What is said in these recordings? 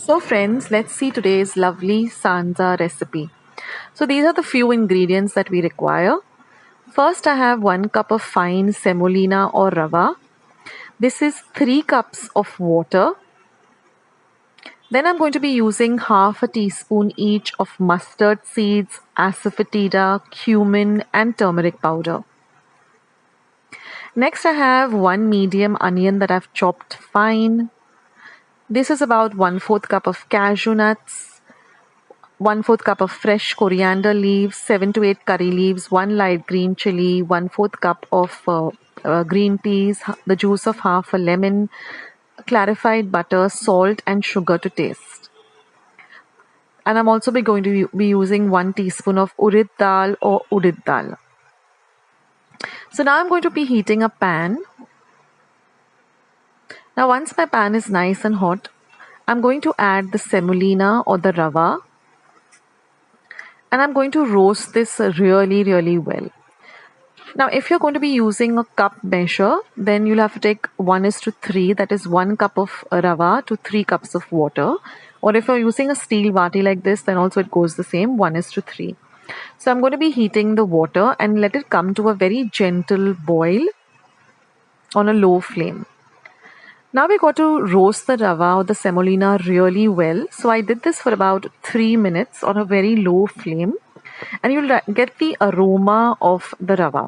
So friends, let's see today's lovely Sanja recipe. So these are the few ingredients that we require. First, I have 1 cup of fine semolina or rava. This is 3 cups of water. Then I'm going to be using half a teaspoon each of mustard seeds, asafoetida, cumin and turmeric powder. Next, I have 1 medium onion that I've chopped fine. This is about 1/4 cup of cashew nuts, 1/4 cup of fresh coriander leaves, 7 to 8 curry leaves, 1 light green chili, 1/4 cup of green peas, the juice of half a lemon, clarified butter, salt and sugar to taste. And I'm also going to be using 1 teaspoon of urad dal or udid dal. So now I'm going to be heating a pan. Now once my pan is nice and hot, I'm going to add the semolina or the rava. And I'm going to roast this really well. Now, if you're going to be using a cup measure, then you'll have to take 1:3, that is 1 cup of rava to 3 cups of water. Or if you're using a steel vati like this, then also it goes the same, 1:3. So I'm going to be heating the water and let it come to a very gentle boil on a low flame. Now we got to roast the rava or the semolina really well. So I did this for about 3 minutes on a very low flame, and you'll get the aroma of the rava.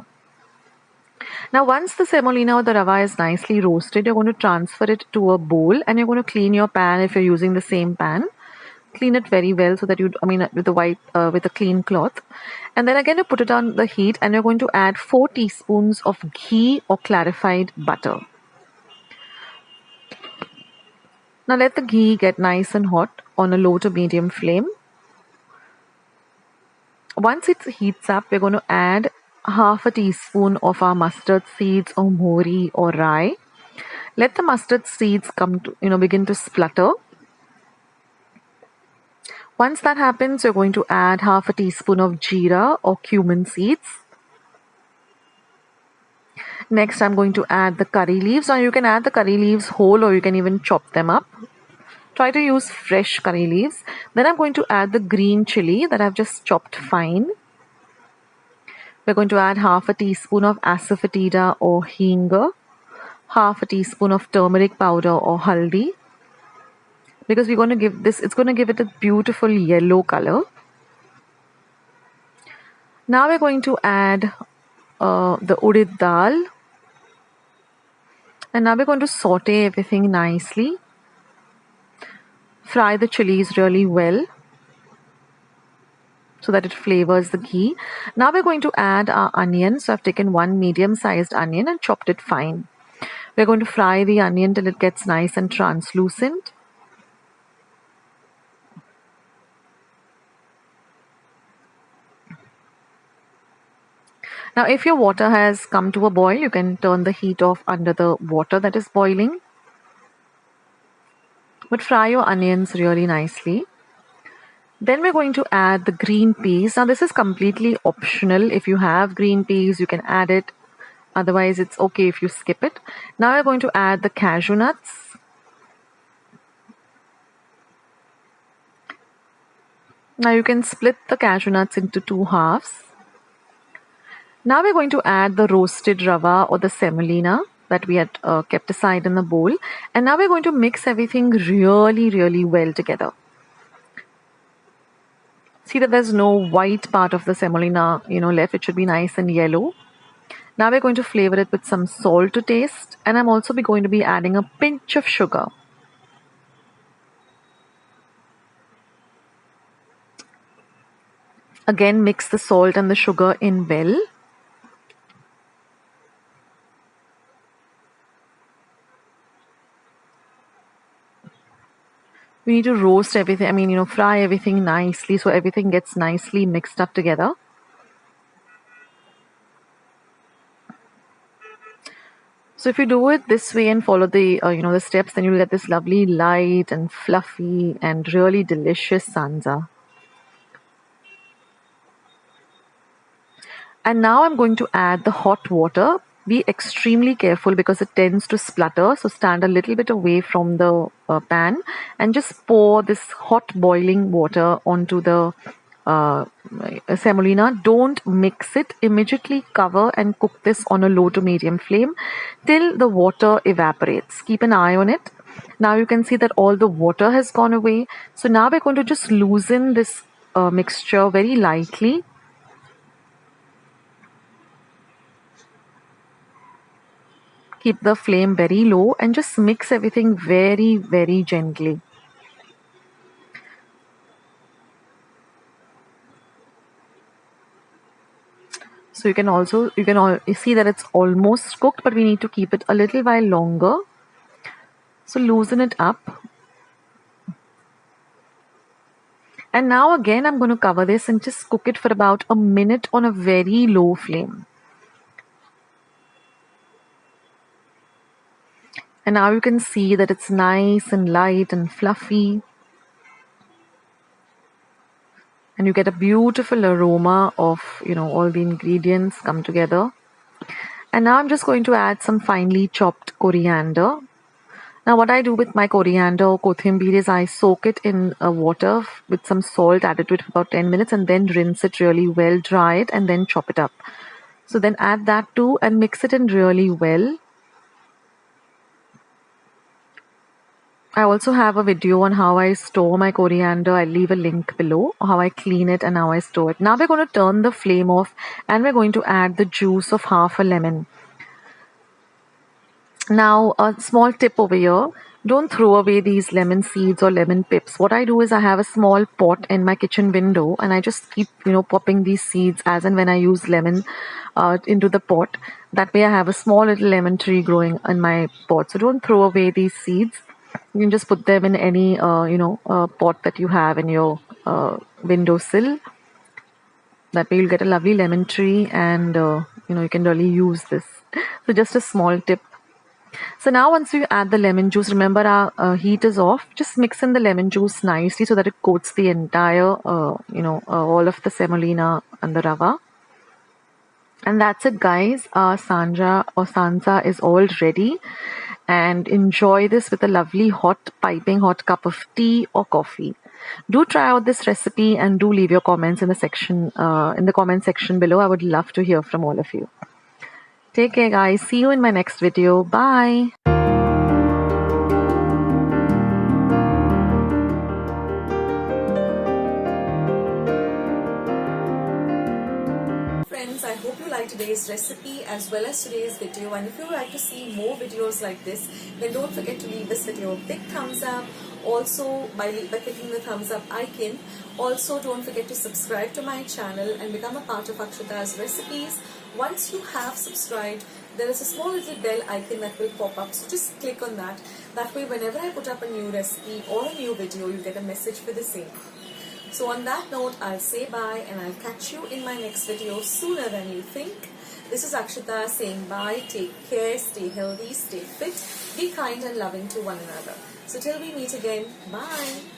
Now once the semolina or the rava is nicely roasted, you're going to transfer it to a bowl and you're going to clean your pan if you're using the same pan. Clean it very well so that with a clean cloth. And then again you put it on the heat and you're going to add 4 teaspoons of ghee or clarified butter. Now let the ghee get nice and hot on a low to medium flame. Once it heats up, we're going to add half a teaspoon of our mustard seeds or mori or rye. Let the mustard seeds begin to splutter. Once that happens, you're going to add half a teaspoon of jeera or cumin seeds. Next, I'm going to add the curry leaves. Now you can add the curry leaves whole or you can even chop them up. Try to use fresh curry leaves. Then I'm going to add the green chili that I've just chopped fine. We're going to add half a teaspoon of asafoetida or hinga, half a teaspoon of turmeric powder or haldi, because we're going to it's going to give it a beautiful yellow color. Now we're going to add the urad dal, and now we're going to saute everything nicely. Fry the chilies really well so that it flavors the ghee. Now we're going to add our onion. So I've taken 1 medium-sized onion and chopped it fine. We're going to fry the onion till it gets nice and translucent. Now if your water has come to a boil, you can turn the heat off under the water that is boiling. But fry your onions really nicely. Then we're going to add the green peas. Now this is completely optional. If you have green peas, you can add it. Otherwise, it's okay if you skip it. Now we're going to add the cashew nuts. Now you can split the cashew nuts into 2 halves. Now we're going to add the roasted rava or the semolina that we had kept aside in the bowl. And now we're going to mix everything really well together. See that there's no white part of the semolina, left. It should be nice and yellow. Now we're going to flavor it with some salt to taste. And I'm also going to be adding a pinch of sugar. Again, mix the salt and the sugar in well. We need to roast everything, fry everything nicely so everything gets nicely mixed up together. So if you do it this way and follow the the steps, then you'll get this lovely light and fluffy and really delicious sanja. And now I'm going to add the hot water. Be extremely careful because it tends to splutter. So stand a little bit away from the pan and just pour this hot boiling water onto the uh, semolina. Don't mix it. Immediately cover and cook this on a low to medium flame till the water evaporates. Keep an eye on it. Now you can see that all the water has gone away. So now we're going to just loosen this mixture very lightly. Keep the flame very low and just mix everything very, very gently. So you can see that it's almost cooked, but we need to keep it a little while longer. So loosen it up. And now again, I'm going to cover this and just cook it for about a minute on a very low flame. And now you can see that it's nice and light and fluffy. And you get a beautiful aroma of, all the ingredients come together. And now I'm just going to add some finely chopped coriander. Now what I do with my coriander or kothimber is I soak it in water with some salt, add it to it for about 10 minutes and then rinse it really well, dry it and then chop it up. So then add that too and mix it in really well. I also have a video on how I store my coriander. I'll leave a link below, how I clean it and how I store it. Now we're going to turn the flame off and we're going to add the juice of half a lemon. Now, a small tip over here, don't throw away these lemon seeds or lemon pips. What I do is I have a small pot in my kitchen window and I just keep, popping these seeds as and when I use lemon into the pot. That way I have a small little lemon tree growing in my pot. So don't throw away these seeds. You can just put them in any, pot that you have in your windowsill. That way you'll get a lovely lemon tree and, you can really use this. So just a small tip. So now once you add the lemon juice, remember our heat is off. Just mix in the lemon juice nicely so that it coats the entire, all of the semolina and the rava. And that's it, guys. Our Sanja or Sansa is all ready. And enjoy this with a lovely hot, piping hot cup of tea or coffee. Do try out this recipe and do leave your comments in the comment section below. I would love to hear from all of you. Take care, guys. See you in my next video. Bye. Friends, I hope you liked today's recipe as well as today's video, and if you would like to see more videos like this, then don't forget to leave this video a big thumbs up. Also, by clicking the thumbs up icon. Also, don't forget to subscribe to my channel and become a part of Akshata's recipes. Once you have subscribed, there is a small little bell icon that will pop up, so just click on that. That way, whenever I put up a new recipe or a new video, you'll get a message for the same. So on that note, I'll say bye and I'll catch you in my next video sooner than you think. This is Akshata saying bye, take care, stay healthy, stay fit, be kind and loving to one another. So till we meet again, bye.